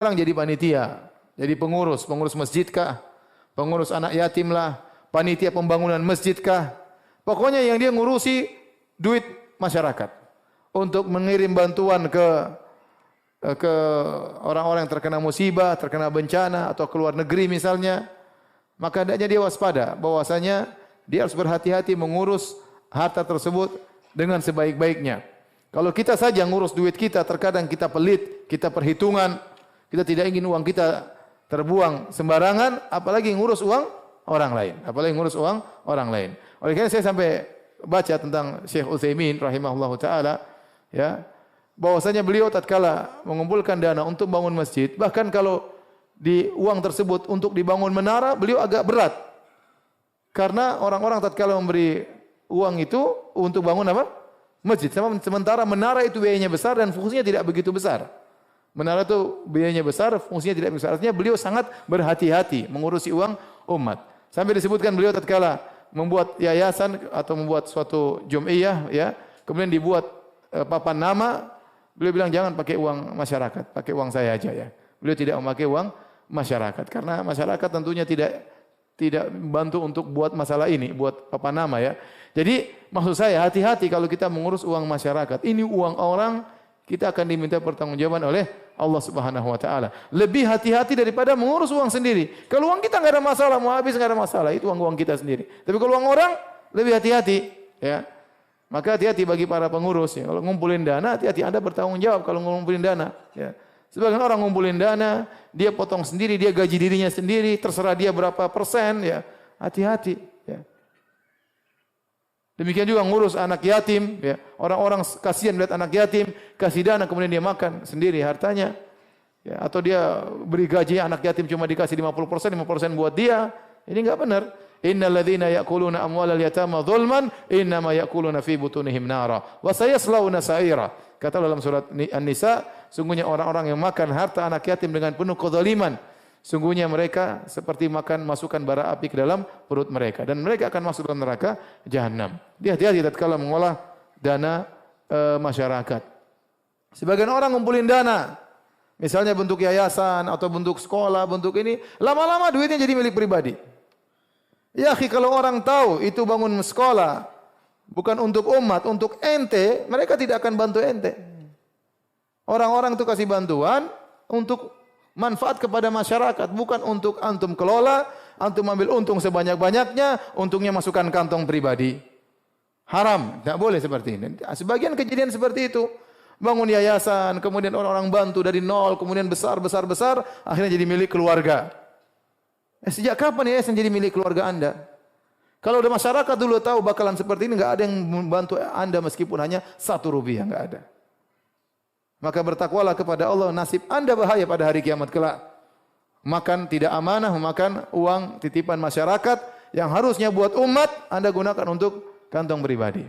Sekarang jadi panitia, jadi pengurus masjid kah, pengurus anak yatim lah, panitia pembangunan masjid kah. Pokoknya yang dia ngurusi duit masyarakat untuk mengirim bantuan ke orang-orang yang terkena musibah, terkena bencana atau ke luar negeri misalnya. Maka hendaknya dia waspada bahwasanya dia harus berhati-hati mengurus harta tersebut dengan sebaik-baiknya. Kalau kita saja ngurus duit kita, terkadang kita pelit, kita perhitungan, kita tidak ingin uang kita terbuang sembarangan, apalagi ngurus uang orang lain. Apalagi ngurus uang orang lain. Oleh karena saya sampai baca tentang Syekh Utsaimin rahimahullahu taala, ya, bahwasanya beliau tatkala mengumpulkan dana untuk bangun masjid, bahkan kalau di uang tersebut untuk dibangun menara, beliau agak berat. Karena orang-orang tatkala memberi uang itu untuk bangun apa? Masjid. Sementara menara itu biayanya besar dan fungsinya tidak begitu besar. Menara itu biayanya besar, fungsinya tidak besar. Artinya beliau sangat berhati-hati mengurusi uang umat. Sampai disebutkan beliau tatkala membuat yayasan atau membuat suatu jum'iyah, ya, kemudian dibuat papan nama, beliau bilang jangan pakai uang masyarakat, pakai uang saya aja, ya. Beliau tidak memakai uang masyarakat karena masyarakat tentunya tidak membantu untuk buat masalah ini, buat papan nama, ya. Jadi maksud saya hati-hati kalau kita mengurus uang masyarakat. Ini uang orang, kita akan diminta pertanggungjawaban oleh Allah Subhanahu wa taala. Lebih hati-hati daripada mengurus uang sendiri. Kalau uang kita enggak ada masalah, mau habis enggak ada masalah, itu uang kita sendiri. Tapi kalau uang orang lebih hati-hati, ya. Maka hati-hati bagi para pengurus, ya. Kalau ngumpulin dana, hati-hati Anda bertanggung jawab kalau ngumpulin dana, ya. Sebagian orang ngumpulin dana, dia potong sendiri, dia gaji dirinya sendiri, terserah dia berapa persen, ya. Hati-hati, ya. Demikian juga ngurus anak yatim, ya. Orang-orang kasihan melihat anak yatim, kasih dana kemudian dia makan sendiri hartanya. Ya, atau dia beri gaji anak yatim cuma dikasih 50%, 5% buat dia. Ini enggak benar. Innal ladzina ya'kuluna amwalal yatama dzulman innama ya'kuluna fi butunihim nara wa sayaslawna sa'ira. Kata dalam surat An-Nisa, sungguhnya orang-orang yang makan harta anak yatim dengan penuh kezaliman, sungguhnya mereka seperti makan masukkan bara api ke dalam perut mereka dan mereka akan masuk dalam neraka jahanam. Dia hati-hati tatkala mengolah dana masyarakat. Sebagian orang ngumpulin dana, misalnya bentuk yayasan atau bentuk sekolah, bentuk ini, lama-lama duitnya jadi milik pribadi. Ya, kalau orang tahu itu bangun sekolah bukan untuk umat, untuk ente, mereka tidak akan bantu ente. Orang-orang itu kasih bantuan untuk manfaat kepada masyarakat, bukan untuk antum kelola, antum ambil untung sebanyak-banyaknya, untungnya masukkan kantong pribadi. Haram, tidak boleh seperti ini. Sebagian kejadian seperti itu. Bangun yayasan, kemudian orang-orang bantu dari nol, kemudian besar, akhirnya jadi milik keluarga. Sejak kapan yayasan jadi milik keluarga Anda? Kalau ada masyarakat dulu tahu bakalan seperti ini, enggak ada yang membantu Anda meskipun hanya 1 rupiah, enggak ada. Maka bertakwalah kepada Allah, nasib Anda bahaya pada hari kiamat kelak. Makan tidak amanah, memakan uang titipan masyarakat yang harusnya buat umat, Anda gunakan untuk kantong pribadi.